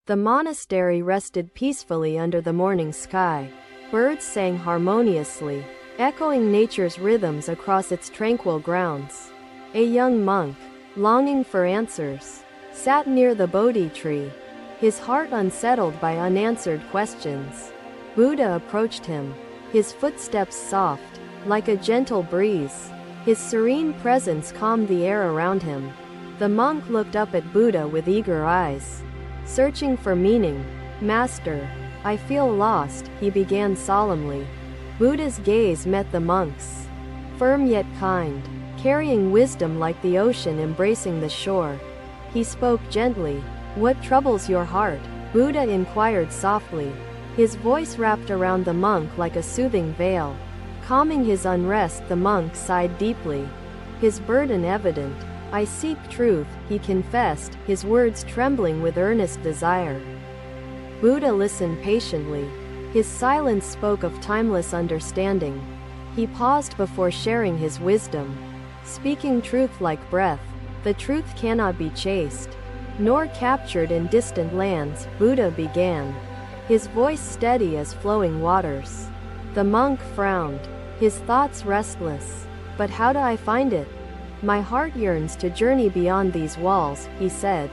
The monastery rested peacefully under the morning sky. Birds sang harmoniously, echoing nature's rhythms across its tranquil grounds. A young monk, longing for answers, sat near the Bodhi tree, his heart unsettled by unanswered questions. Buddha approached him, his footsteps soft, like a gentle breeze. His serene presence calmed the air around him. The monk looked up at Buddha with eager eyes, searching for meaning. "Master, I feel lost," he began solemnly. Buddha's gaze met the monk's, firm yet kind, carrying wisdom like the ocean embracing the shore. He spoke gently. "What troubles your heart?" Buddha inquired softly, his voice wrapped around the monk like a soothing veil. Calming his unrest, the monk sighed deeply, his burden evident. "I seek truth," he confessed, his words trembling with earnest desire. Buddha listened patiently. His silence spoke of timeless understanding. He paused before sharing his wisdom. "Speaking truth like breath, the truth cannot be chased, nor captured in distant lands," Buddha began, his voice steady as flowing waters. The monk frowned, his thoughts restless. "But how do I find it? My heart yearns to journey beyond these walls," he said.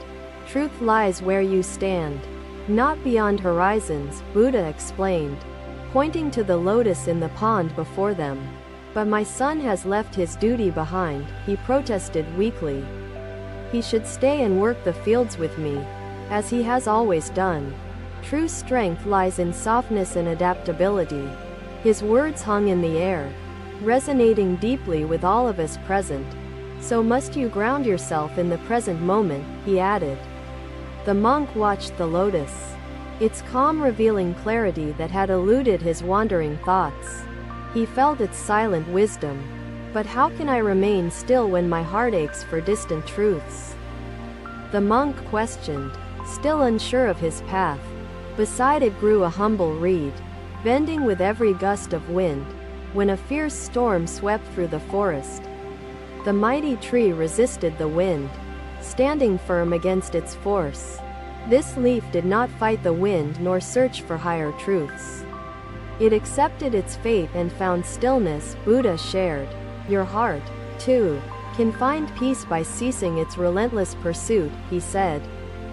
"Truth lies where you stand, not beyond horizons," Buddha explained, pointing to the lotus in the pond before them. "But my son has left his duty behind," he protested weakly. "He should stay and work the fields with me, as he has always done. True strength lies in softness and adaptability." His words hung in the air, resonating deeply with all of us present. "So must you ground yourself in the present moment," he added. The monk watched the lotus, its calm revealing clarity that had eluded his wandering thoughts. He felt its silent wisdom. "But how can I remain still when my heart aches for distant truths?" The monk questioned, still unsure of his path. Beside it grew a humble reed, bending with every gust of wind, when a fierce storm swept through the forest. The mighty tree resisted the wind, standing firm against its force. This leaf did not fight the wind nor search for higher truths. It accepted its fate and found stillness, Buddha shared. "Your heart, too, can find peace by ceasing its relentless pursuit," he said.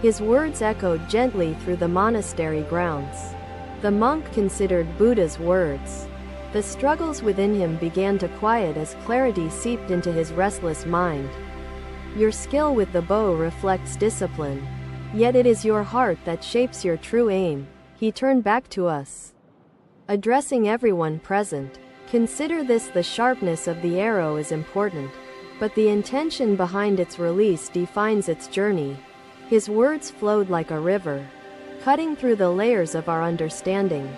His words echoed gently through the monastery grounds. The monk considered Buddha's words. The struggles within him began to quiet as clarity seeped into his restless mind. "Your skill with the bow reflects discipline, yet it is your heart that shapes your true aim," he turned back to us, addressing everyone present. "Consider this: the sharpness of the arrow is important, but the intention behind its release defines its journey." His words flowed like a river, cutting through the layers of our understanding,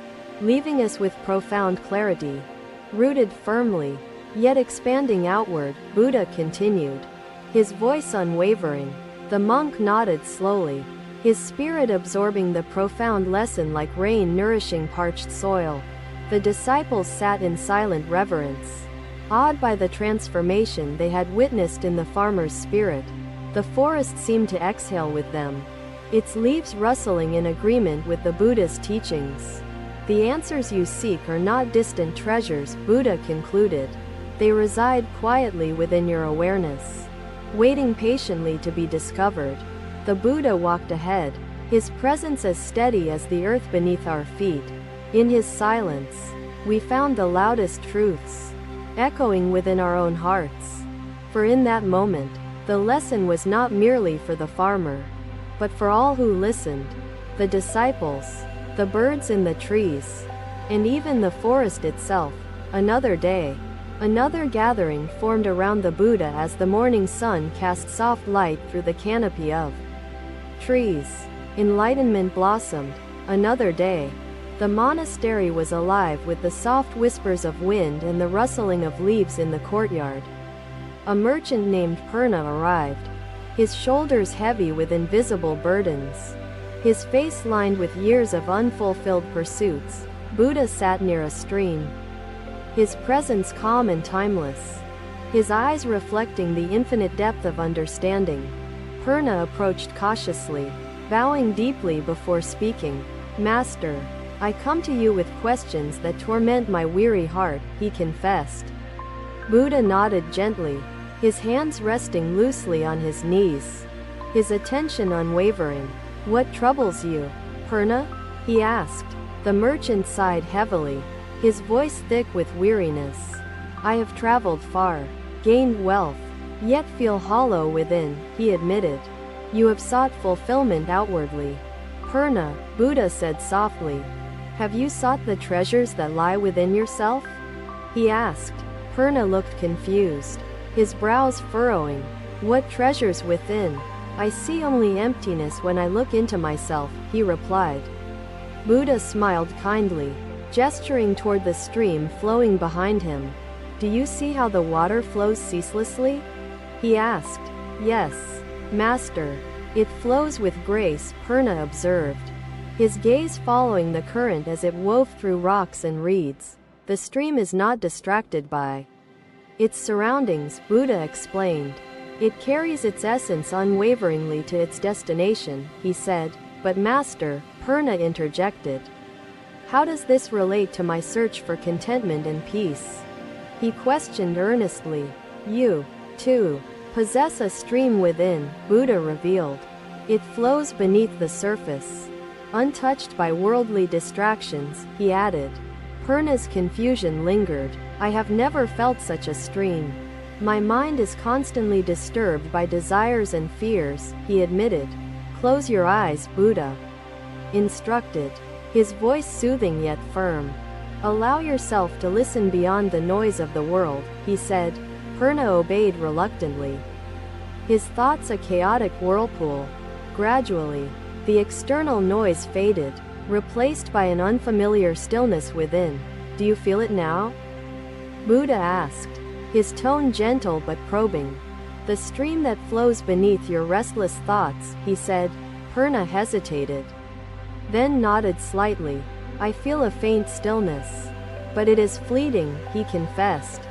leaving us with profound clarity. Rooted firmly, yet expanding outward, Buddha continued, his voice unwavering. The monk nodded slowly, his spirit absorbing the profound lesson like rain nourishing parched soil. The disciples sat in silent reverence, awed by the transformation they had witnessed in the farmer's spirit. The forest seemed to exhale with them, its leaves rustling in agreement with the Buddha's teachings. "The answers you seek are not distant treasures," Buddha concluded. "They reside quietly within your awareness, waiting patiently to be discovered." The Buddha walked ahead, his presence as steady as the earth beneath our feet. In his silence, we found the loudest truths, echoing within our own hearts. For in that moment, the lesson was not merely for the farmer, but for all who listened: the disciples, the birds in the trees, and even the forest itself. Another day, another gathering formed around the Buddha as the morning sun cast soft light through the canopy of trees. Enlightenment blossomed. Another day, the monastery was alive with the soft whispers of wind and the rustling of leaves in the courtyard. A merchant named Purna arrived, his shoulders heavy with invisible burdens, his face lined with years of unfulfilled pursuits. Buddha sat near a stream, his presence calm and timeless, his eyes reflecting the infinite depth of understanding. Purna approached cautiously, Bowing deeply before speaking, "Master, I come to you with questions that torment my weary heart," he confessed. Buddha nodded gently, his hands resting loosely on his knees, his attention unwavering. "What troubles you, Purna?" he asked. The merchant sighed heavily, his voice thick with weariness. "I have traveled far, gained wealth, yet feel hollow within," he admitted. "You have sought fulfillment outwardly, Purna," Buddha said softly. "Have you sought the treasures that lie within yourself?" he asked. Purna looked confused, his brows furrowing. "What treasures within? I see only emptiness when I look into myself," he replied. Buddha smiled kindly, gesturing toward the stream flowing behind him. "Do you see how the water flows ceaselessly?" he asked. "Yes, Master. It flows with grace," Purna observed, his gaze following the current as it wove through rocks and reeds. "The stream is not distracted by its surroundings," Buddha explained. "It carries its essence unwaveringly to its destination," he said. "But Master," Purna interjected, "how does this relate to my search for contentment and peace?" He questioned earnestly. "You, too, possess a stream within," Buddha revealed. "It flows beneath the surface, untouched by worldly distractions," he added. Purna's confusion lingered. "I have never felt such a stream. My mind is constantly disturbed by desires and fears," he admitted. "Close your eyes," Buddha instructed, his voice soothing yet firm. "Allow yourself to listen beyond the noise of the world," he said. Purna obeyed reluctantly, his thoughts a chaotic whirlpool. Gradually, the external noise faded, replaced by an unfamiliar stillness within. "Do you feel it now?" Buddha asked, his tone gentle but probing. "The stream that flows beneath your restless thoughts," he said. Purna hesitated, then nodded slightly. "I feel a faint stillness, but it is fleeting," he confessed,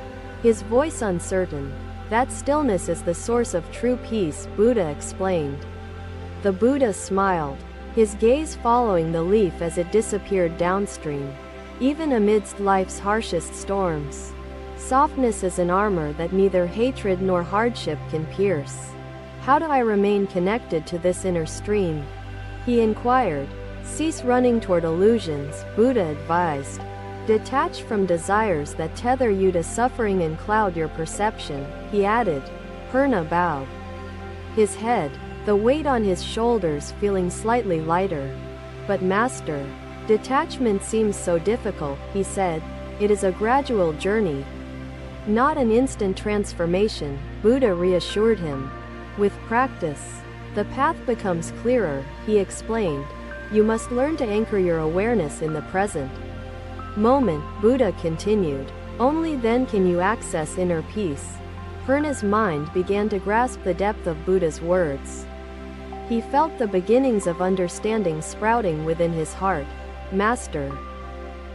his voice uncertain. "That stillness is the source of true peace," Buddha explained. The Buddha smiled, his gaze following the leaf as it disappeared downstream. "Even amidst life's harshest storms, softness is an armor that neither hatred nor hardship can pierce." "How do I remain connected to this inner stream?" he inquired. "Cease running toward illusions," Buddha advised. "Detach from desires that tether you to suffering and cloud your perception," he added. Purna bowed his head, the weight on his shoulders feeling slightly lighter. "But Master, detachment seems so difficult," he said. "It is a gradual journey, not an instant transformation," Buddha reassured him. "With practice, the path becomes clearer," he explained. "You must learn to anchor your awareness in the present moment," Buddha continued. "Only then can you access inner peace." Purna's mind began to grasp the depth of Buddha's words. He felt the beginnings of understanding sprouting within his heart. "Master,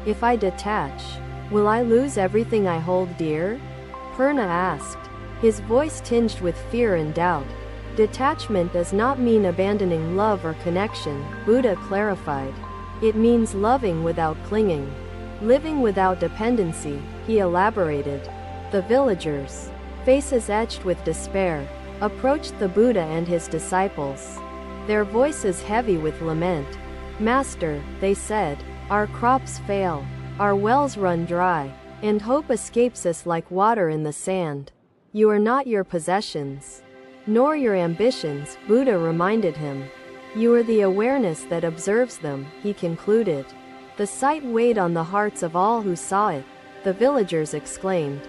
if I detach, will I lose everything I hold dear?" Purna asked, his voice tinged with fear and doubt. "Detachment does not mean abandoning love or connection," Buddha clarified. "It means loving without clinging, living without dependency," he elaborated. The villagers, faces etched with despair, approached the Buddha and his disciples, their voices heavy with lament. "Master," they said, "our crops fail, our wells run dry, and hope escapes us like water in the sand." "You are not your possessions, nor your ambitions," Buddha reminded him. "You are the awareness that observes them," he concluded. The sight weighed on the hearts of all who saw it. The villagers exclaimed,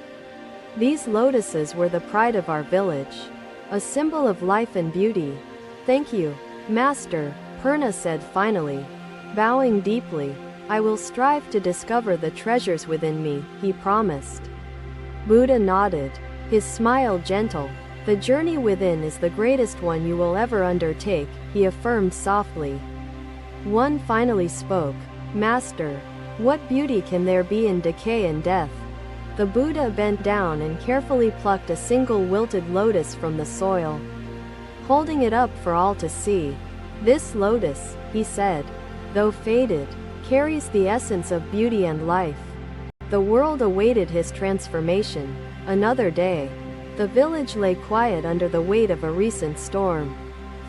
"These lotuses were the pride of our village, a symbol of life and beauty." "Thank you, Master," Purna said finally, bowing deeply. "I will strive to discover the treasures within me," he promised. Buddha nodded, his smile gentle. "The journey within is the greatest one you will ever undertake," he affirmed softly. One finally spoke. "Master, what beauty can there be in decay and death?" The Buddha bent down and carefully plucked a single wilted lotus from the soil. Holding it up for all to see, This lotus, he said, though faded, carries the essence of beauty and life. The world awaited his transformation. Another day. The village lay quiet under the weight of a recent storm.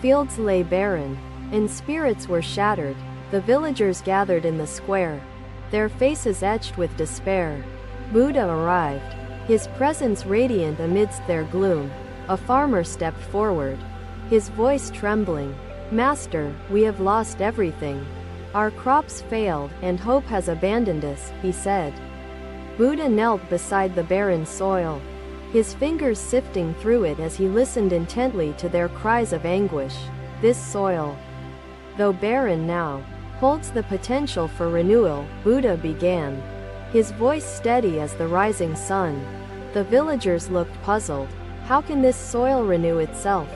Fields lay barren, and spirits were shattered. The villagers gathered in the square, their faces etched with despair. Buddha arrived, his presence radiant amidst their gloom. A farmer stepped forward, his voice trembling. "Master, we have lost everything. Our crops failed, and hope has abandoned us," he said. Buddha knelt beside the barren soil, his fingers sifting through it as he listened intently to their cries of anguish. This soil, though barren now, holds the potential for renewal, Buddha began, his voice steady as the rising sun. The villagers looked puzzled. How can this soil renew itself?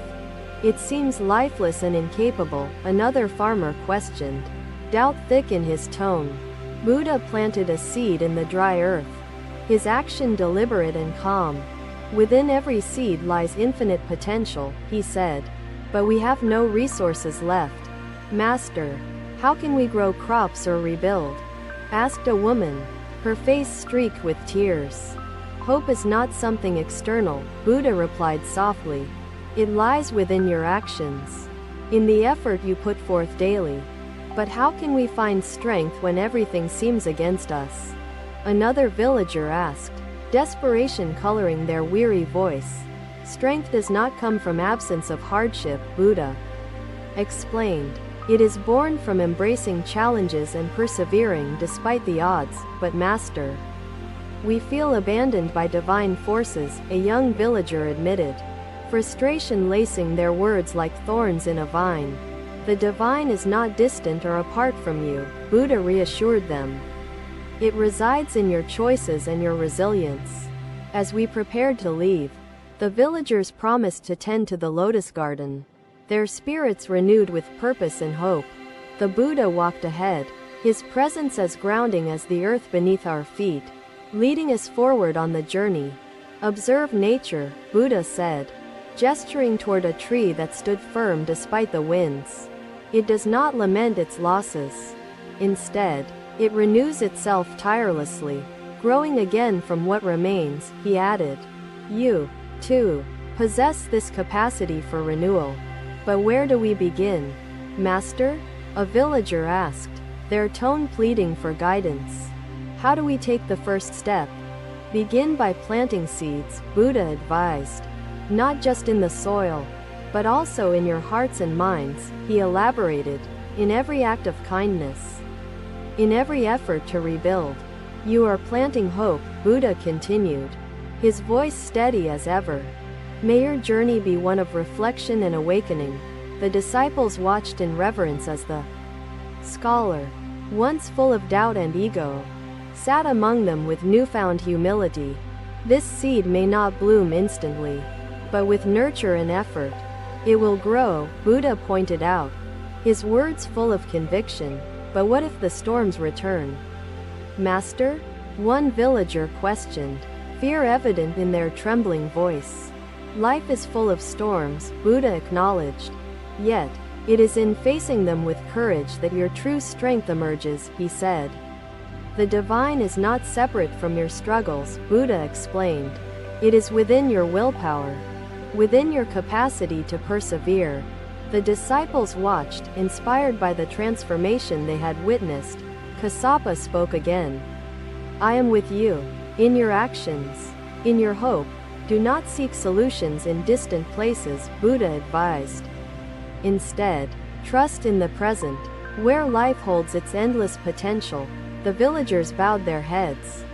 It seems lifeless and incapable, another farmer questioned, doubt thick in his tone. Buddha planted a seed in the dry earth, his action deliberate and calm. "Within every seed lies infinite potential," he said. "But we have no resources left. Master, how can we grow crops or rebuild?" asked a woman, her face streaked with tears. "Hope is not something external," Buddha replied softly. "It lies within your actions, in the effort you put forth daily." "But how can we find strength when everything seems against us?" another villager asked, desperation coloring their weary voice. "Strength does not come from absence of hardship," Buddha explained. "It is born from embracing challenges and persevering despite the odds." "But Master, we feel abandoned by divine forces," a young villager admitted, frustration lacing their words like thorns in a vine. "The divine is not distant or apart from you," Buddha reassured them. "It resides in your choices and your resilience." As we prepared to leave, the villagers promised to tend to the lotus garden, their spirits renewed with purpose and hope. The Buddha walked ahead, his presence as grounding as the earth beneath our feet, leading us forward on the journey. "Observe nature," Buddha said, gesturing toward a tree that stood firm despite the winds. "It does not lament its losses. Instead, it renews itself tirelessly, growing again from what remains," he added. "You, too, possess this capacity for renewal. But where do we begin, Master?" a villager asked, their tone pleading for guidance. "How do we take the first step?" "Begin by planting seeds," Buddha advised. "Not just in the soil, but also in your hearts and minds," he elaborated, "in every act of kindness, in every effort to rebuild. You are planting hope," Buddha continued, his voice steady as ever. "May your journey be one of reflection and awakening." The disciples watched in reverence as the scholar, once full of doubt and ego, sat among them with newfound humility. "This seed may not bloom instantly, but with nurture and effort, it will grow," Buddha pointed out, his words full of conviction. "But what if the storms return, Master?" one villager questioned, fear evident in their trembling voice. "Life is full of storms," Buddha acknowledged. "Yet, it is in facing them with courage that your true strength emerges," he said. "The divine is not separate from your struggles," Buddha explained. "It is within your willpower, within your capacity to persevere." The disciples watched, inspired by the transformation they had witnessed. Kassapa spoke again. "I am with you, in your actions, in your hope. Do not seek solutions in distant places," Buddha advised. "Instead, trust in the present, where life holds its endless potential." The villagers bowed their heads,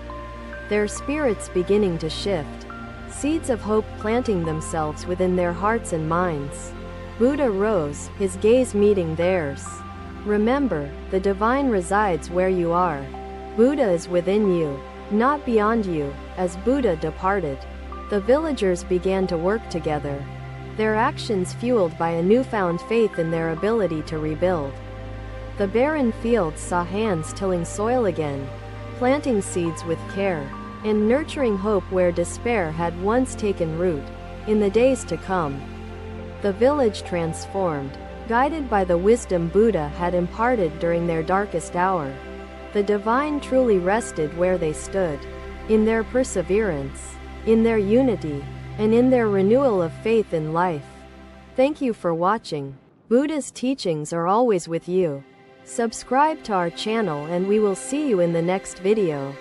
their spirits beginning to shift, seeds of hope planting themselves within their hearts and minds. Buddha rose, his gaze meeting theirs. "Remember, the divine resides where you are. Buddha is within you, not beyond you." As Buddha departed, the villagers began to work together, their actions fueled by a newfound faith in their ability to rebuild. The barren fields saw hands tilling soil again, planting seeds with care, and nurturing hope where despair had once taken root. In the days to come, the village transformed, guided by the wisdom Buddha had imparted during their darkest hour. The divine truly rested where they stood, in their perseverance, in their unity, and in their renewal of faith in life. Thank you for watching. Buddha's teachings are always with you. Subscribe to our channel and we will see you in the next video.